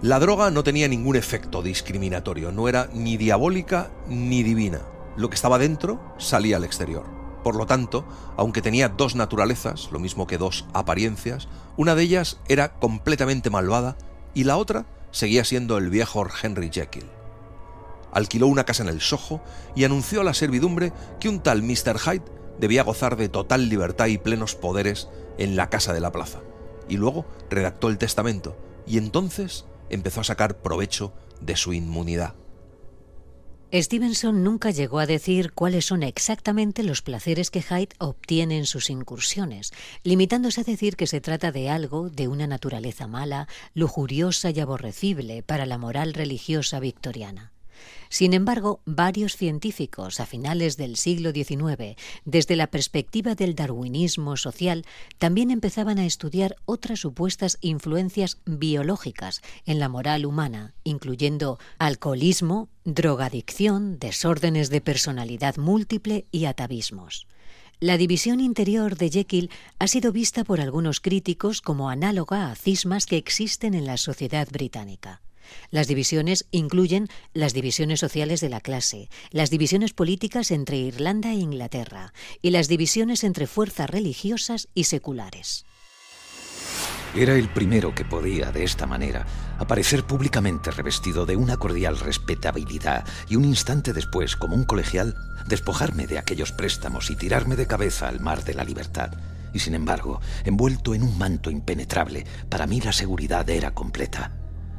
La droga no tenía ningún efecto discriminatorio, no era ni diabólica ni divina. Lo que estaba dentro salía al exterior. Por lo tanto, aunque tenía dos naturalezas, lo mismo que dos apariencias, una de ellas era completamente malvada y la otra seguía siendo el viejo Henry Jekyll. Alquiló una casa en el Soho y anunció a la servidumbre que un tal Mr. Hyde debía gozar de total libertad y plenos poderes en la casa de la plaza. Y luego redactó el testamento y entonces empezó a sacar provecho de su inmunidad. Stevenson nunca llegó a decir cuáles son exactamente los placeres que Hyde obtiene en sus incursiones, limitándose a decir que se trata de algo de una naturaleza mala, lujuriosa y aborrecible para la moral religiosa victoriana. Sin embargo, varios científicos a finales del siglo XIX, desde la perspectiva del darwinismo social, también empezaban a estudiar otras supuestas influencias biológicas en la moral humana, incluyendo alcoholismo, drogadicción, desórdenes de personalidad múltiple y atavismos. La división interior de Jekyll ha sido vista por algunos críticos como análoga a cismas que existen en la sociedad británica. Las divisiones incluyen las divisiones sociales de la clase, las divisiones políticas entre Irlanda e Inglaterra y las divisiones entre fuerzas religiosas y seculares. Era el primero que podía, de esta manera, aparecer públicamente revestido de una cordial respetabilidad y un instante después, como un colegial, despojarme de aquellos préstamos y tirarme de cabeza al mar de la libertad. Y sin embargo, envuelto en un manto impenetrable, para mí la seguridad era completa.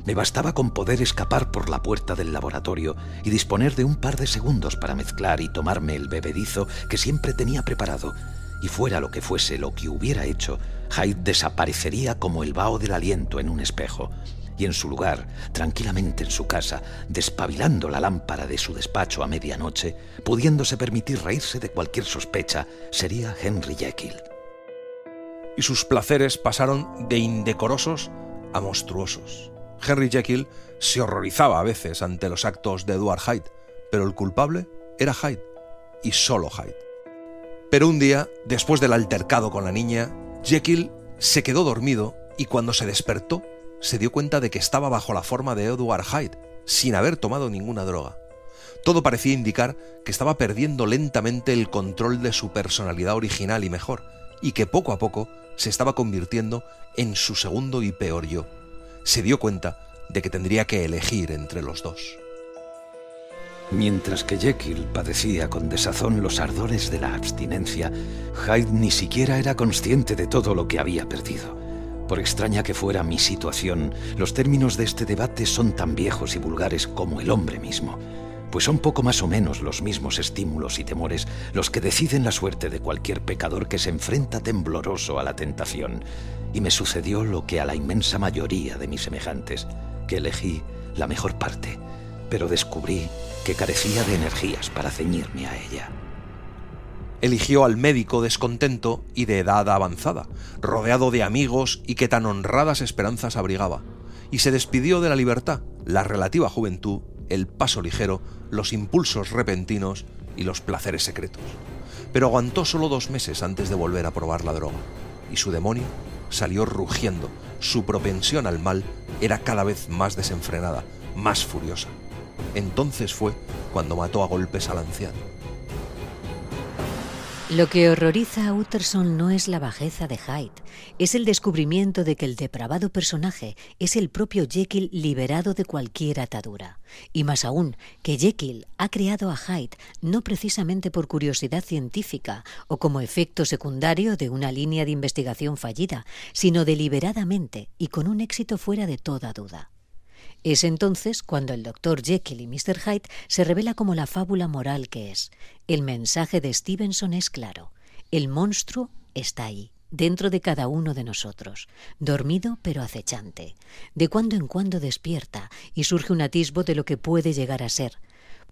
Me bastaba con poder escapar por la puerta del laboratorio y disponer de un par de segundos para mezclar y tomarme el bebedizo que siempre tenía preparado. Y fuera lo que fuese lo que hubiera hecho, Hyde desaparecería como el vaho del aliento en un espejo. Y en su lugar, tranquilamente en su casa, despabilando la lámpara de su despacho a medianoche, pudiéndose permitir reírse de cualquier sospecha, sería Henry Jekyll. Y sus placeres pasaron de indecorosos a monstruosos. Henry Jekyll se horrorizaba a veces ante los actos de Edward Hyde, pero el culpable era Hyde, y solo Hyde. Pero un día, después del altercado con la niña, Jekyll se quedó dormido y cuando se despertó, se dio cuenta de que estaba bajo la forma de Edward Hyde, sin haber tomado ninguna droga. Todo parecía indicar que estaba perdiendo lentamente el control de su personalidad original y mejor, y que poco a poco se estaba convirtiendo en su segundo y peor yo. Se dio cuenta de que tendría que elegir entre los dos. Mientras que Jekyll padecía con desazón los ardores de la abstinencia, Hyde ni siquiera era consciente de todo lo que había perdido. Por extraña que fuera mi situación, los términos de este debate son tan viejos y vulgares como el hombre mismo, pues son poco más o menos los mismos estímulos y temores los que deciden la suerte de cualquier pecador que se enfrenta tembloroso a la tentación. Y me sucedió lo que a la inmensa mayoría de mis semejantes, que elegí la mejor parte, pero descubrí que carecía de energías para ceñirme a ella. Eligió al médico descontento y de edad avanzada, rodeado de amigos y que tan honradas esperanzas abrigaba, y se despidió de la libertad, la relativa juventud, el paso ligero, los impulsos repentinos y los placeres secretos. Pero aguantó solo 2 meses antes de volver a probar la droga, y su demonio salió rugiendo. Su propensión al mal era cada vez más desenfrenada, más furiosa. Entonces fue cuando mató a golpes al anciano. Lo que horroriza a Utterson no es la bajeza de Hyde, es el descubrimiento de que el depravado personaje es el propio Jekyll liberado de cualquier atadura. Y más aún, que Jekyll ha creado a Hyde no precisamente por curiosidad científica o como efecto secundario de una línea de investigación fallida, sino deliberadamente y con un éxito fuera de toda duda. Es entonces cuando el Dr. Jekyll y Mr. Hyde se revela como la fábula moral que es. El mensaje de Stevenson es claro. El monstruo está ahí, dentro de cada uno de nosotros, dormido pero acechante. De cuando en cuando despierta y surge un atisbo de lo que puede llegar a ser.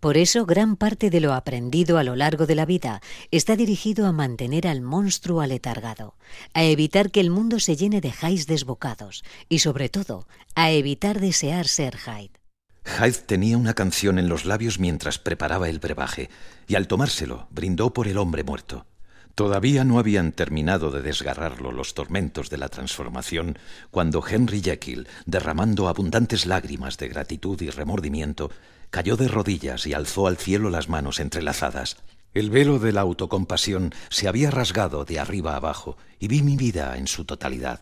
Por eso, gran parte de lo aprendido a lo largo de la vida está dirigido a mantener al monstruo aletargado, a evitar que el mundo se llene de Hydes desbocados y, sobre todo, a evitar desear ser Hyde. Hyde tenía una canción en los labios mientras preparaba el brebaje, y al tomárselo brindó por el hombre muerto. Todavía no habían terminado de desgarrarlo los tormentos de la transformación cuando Henry Jekyll, derramando abundantes lágrimas de gratitud y remordimiento, cayó de rodillas y alzó al cielo las manos entrelazadas. El velo de la autocompasión se había rasgado de arriba a abajo y vi mi vida en su totalidad.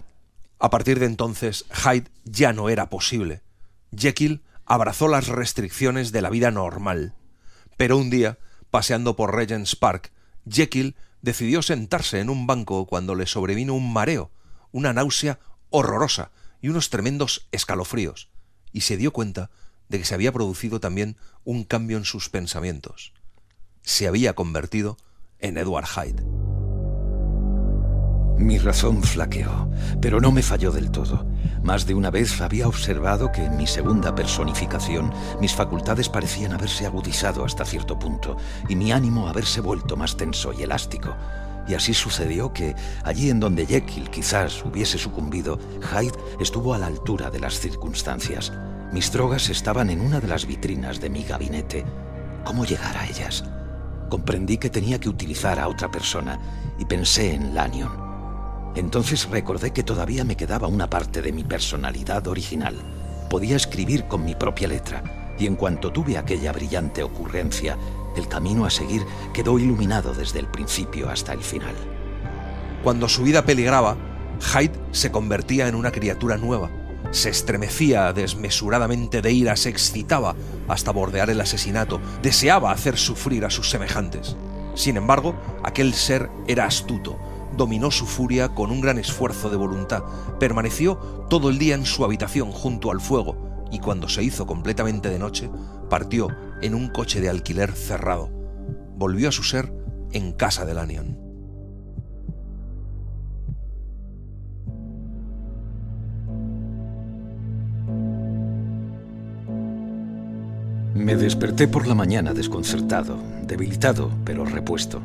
A partir de entonces, Hyde ya no era posible. Jekyll abrazó las restricciones de la vida normal. Pero un día, paseando por Regent's Park, Jekyll decidió sentarse en un banco cuando le sobrevino un mareo, una náusea horrorosa y unos tremendos escalofríos, y se dio cuenta de que se había producido también un cambio en sus pensamientos. Se había convertido en Edward Hyde. Mi razón flaqueó, pero no me falló del todo. Más de una vez había observado que en mi segunda personificación mis facultades parecían haberse agudizado hasta cierto punto y mi ánimo haberse vuelto más tenso y elástico. Y así sucedió que, allí en donde Jekyll quizás hubiese sucumbido, Hyde estuvo a la altura de las circunstancias. Mis drogas estaban en una de las vitrinas de mi gabinete. ¿Cómo llegar a ellas? Comprendí que tenía que utilizar a otra persona y pensé en Lanyon. Entonces recordé que todavía me quedaba una parte de mi personalidad original. Podía escribir con mi propia letra, y en cuanto tuve aquella brillante ocurrencia, el camino a seguir quedó iluminado desde el principio hasta el final. Cuando su vida peligraba, Hyde se convertía en una criatura nueva. Se estremecía desmesuradamente de ira, se excitaba hasta bordear el asesinato, deseaba hacer sufrir a sus semejantes. Sin embargo, aquel ser era astuto, dominó su furia con un gran esfuerzo de voluntad, permaneció todo el día en su habitación junto al fuego y cuando se hizo completamente de noche, partió en un coche de alquiler cerrado. Volvió a su ser en casa de Lanyon. Me desperté por la mañana desconcertado, debilitado, pero repuesto.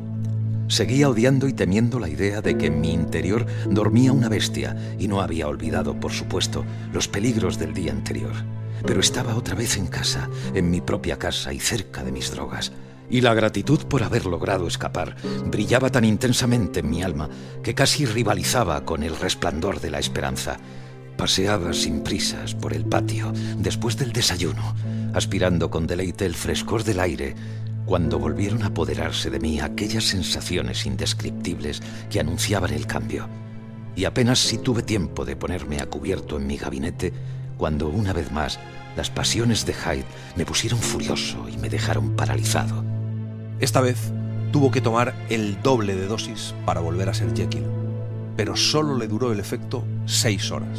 Seguía odiando y temiendo la idea de que en mi interior dormía una bestia y no había olvidado, por supuesto, los peligros del día anterior. Pero estaba otra vez en casa, en mi propia casa y cerca de mis drogas. Y la gratitud por haber logrado escapar brillaba tan intensamente en mi alma que casi rivalizaba con el resplandor de la esperanza. Paseaba sin prisas por el patio después del desayuno, aspirando con deleite el frescor del aire, cuando volvieron a apoderarse de mí aquellas sensaciones indescriptibles que anunciaban el cambio. Y apenas si tuve tiempo de ponerme a cubierto en mi gabinete, cuando una vez más las pasiones de Hyde me pusieron furioso y me dejaron paralizado. Esta vez tuvo que tomar el doble de dosis para volver a ser Jekyll, pero solo le duró el efecto 6 horas.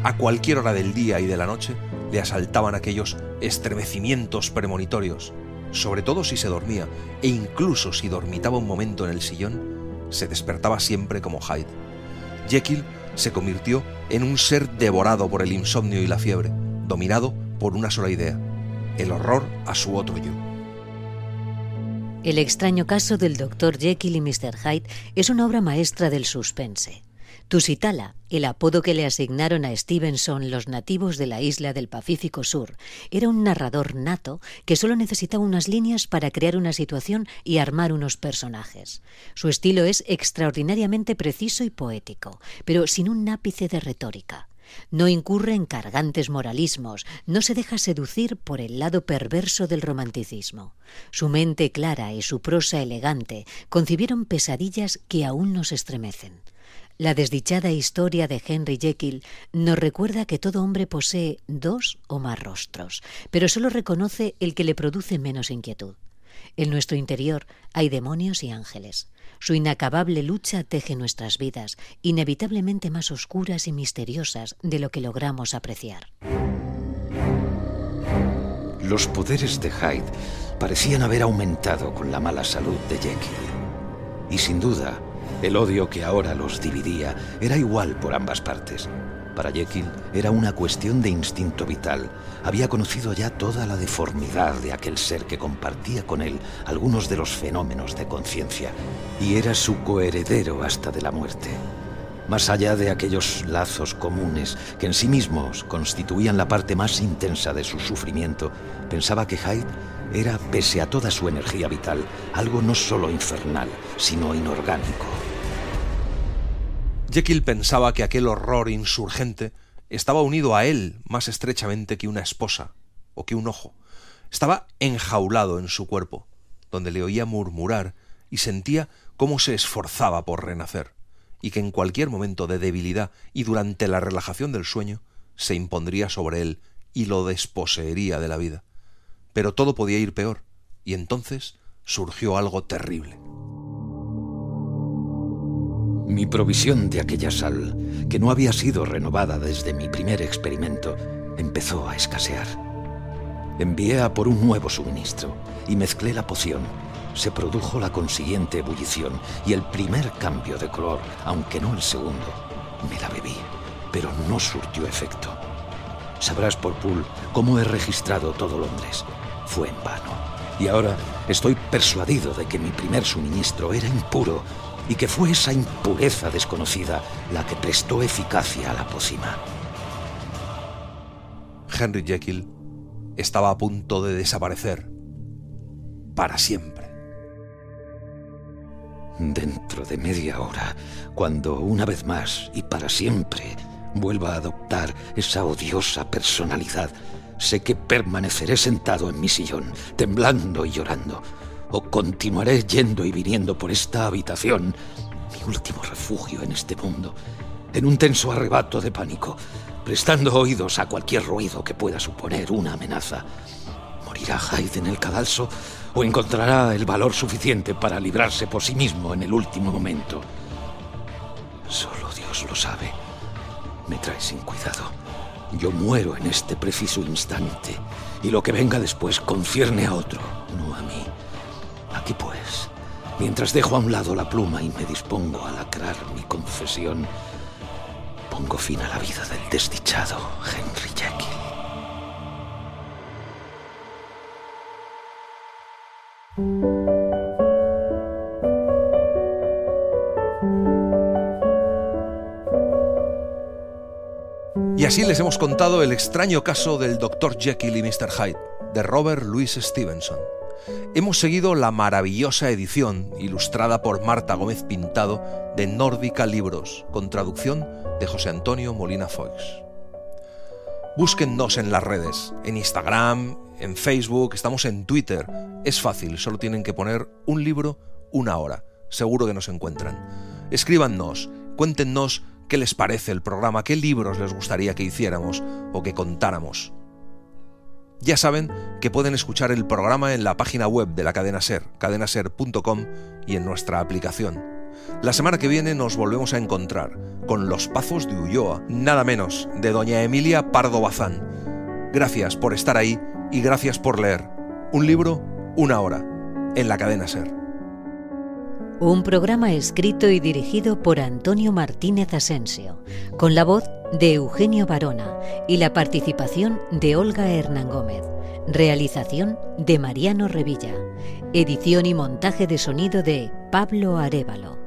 A cualquier hora del día y de la noche le asaltaban aquellos estremecimientos premonitorios, sobre todo si se dormía, e incluso si dormitaba un momento en el sillón, se despertaba siempre como Hyde. Jekyll se convirtió en un ser devorado por el insomnio y la fiebre, dominado por una sola idea: el horror a su otro yo. El extraño caso del Dr. Jekyll y Mr. Hyde es una obra maestra del suspense. Tusitala, el apodo que le asignaron a Stevenson los nativos de la isla del Pacífico Sur, era un narrador nato que solo necesitaba unas líneas para crear una situación y armar unos personajes. Su estilo es extraordinariamente preciso y poético, pero sin un ápice de retórica. No incurre en cargantes moralismos, no se deja seducir por el lado perverso del romanticismo. Su mente clara y su prosa elegante concibieron pesadillas que aún nos estremecen. La desdichada historia de Henry Jekyll nos recuerda que todo hombre posee 2 o más rostros, pero solo reconoce el que le produce menos inquietud. En nuestro interior hay demonios y ángeles. Su inacabable lucha teje nuestras vidas, inevitablemente más oscuras y misteriosas de lo que logramos apreciar. Los poderes de Hyde parecían haber aumentado con la mala salud de Jekyll. Y sin duda, el odio que ahora los dividía era igual por ambas partes. Para Jekyll era una cuestión de instinto vital. Había conocido ya toda la deformidad de aquel ser que compartía con él algunos de los fenómenos de conciencia, y era su coheredero hasta de la muerte. Más allá de aquellos lazos comunes que en sí mismos constituían la parte más intensa de su sufrimiento, pensaba que Hyde era, pese a toda su energía vital, algo no solo infernal, sino inorgánico. Jekyll pensaba que aquel horror insurgente estaba unido a él más estrechamente que una esposa o que un ojo. Estaba enjaulado en su cuerpo, donde le oía murmurar y sentía cómo se esforzaba por renacer, y que en cualquier momento de debilidad y durante la relajación del sueño se impondría sobre él y lo desposeería de la vida. Pero todo podía ir peor, y entonces surgió algo terrible. Mi provisión de aquella sal, que no había sido renovada desde mi primer experimento, empezó a escasear. Envié a por un nuevo suministro y mezclé la poción. Se produjo la consiguiente ebullición y el primer cambio de color, aunque no el segundo. Me la bebí, pero no surtió efecto. Sabrás por Poole cómo he registrado todo Londres. Fue en vano. Y ahora estoy persuadido de que mi primer suministro era impuro y que fue esa impureza desconocida la que prestó eficacia a la pócima. Henry Jekyll estaba a punto de desaparecer para siempre. Dentro de media hora, cuando una vez más y para siempre vuelva a adoptar esa odiosa personalidad, sé que permaneceré sentado en mi sillón, temblando y llorando, o continuaré yendo y viniendo por esta habitación, mi último refugio en este mundo, en un tenso arrebato de pánico, prestando oídos a cualquier ruido que pueda suponer una amenaza. ¿Morirá Hyde en el cadalso o encontrará el valor suficiente para librarse por sí mismo en el último momento? Solo Dios lo sabe. Me trae sin cuidado. Yo muero en este preciso instante, y lo que venga después concierne a otro, no a mí. Aquí pues, mientras dejo a un lado la pluma y me dispongo a lacrar mi confesión, pongo fin a la vida del desdichado Henry Jekyll. Y así les hemos contado el extraño caso del Dr. Jekyll y Mr. Hyde, de Robert Louis Stevenson. Hemos seguido la maravillosa edición, ilustrada por Marta Gómez Pintado, de Nórdica Libros, con traducción de José Antonio Molina Foix. Búsquennos en las redes, en Instagram, en Facebook, estamos en Twitter. Es fácil, solo tienen que poner un libro, una hora. Seguro que nos encuentran. Escríbannos, cuéntenos qué les parece el programa, qué libros les gustaría que hiciéramos o que contáramos. Ya saben que pueden escuchar el programa en la página web de la cadena SER, cadenaser.com, y en nuestra aplicación. La semana que viene nos volvemos a encontrar con Los Pazos de Ulloa, nada menos, de doña Emilia Pardo Bazán. Gracias por estar ahí y gracias por leer. Un libro, una hora, en la cadena SER. Un programa escrito y dirigido por Antonio Martínez Asensio, con la voz de Eugenio Barona y la participación de Olga Hernán Gómez. Realización de Mariano Revilla. Edición y montaje de sonido de Pablo Arévalo.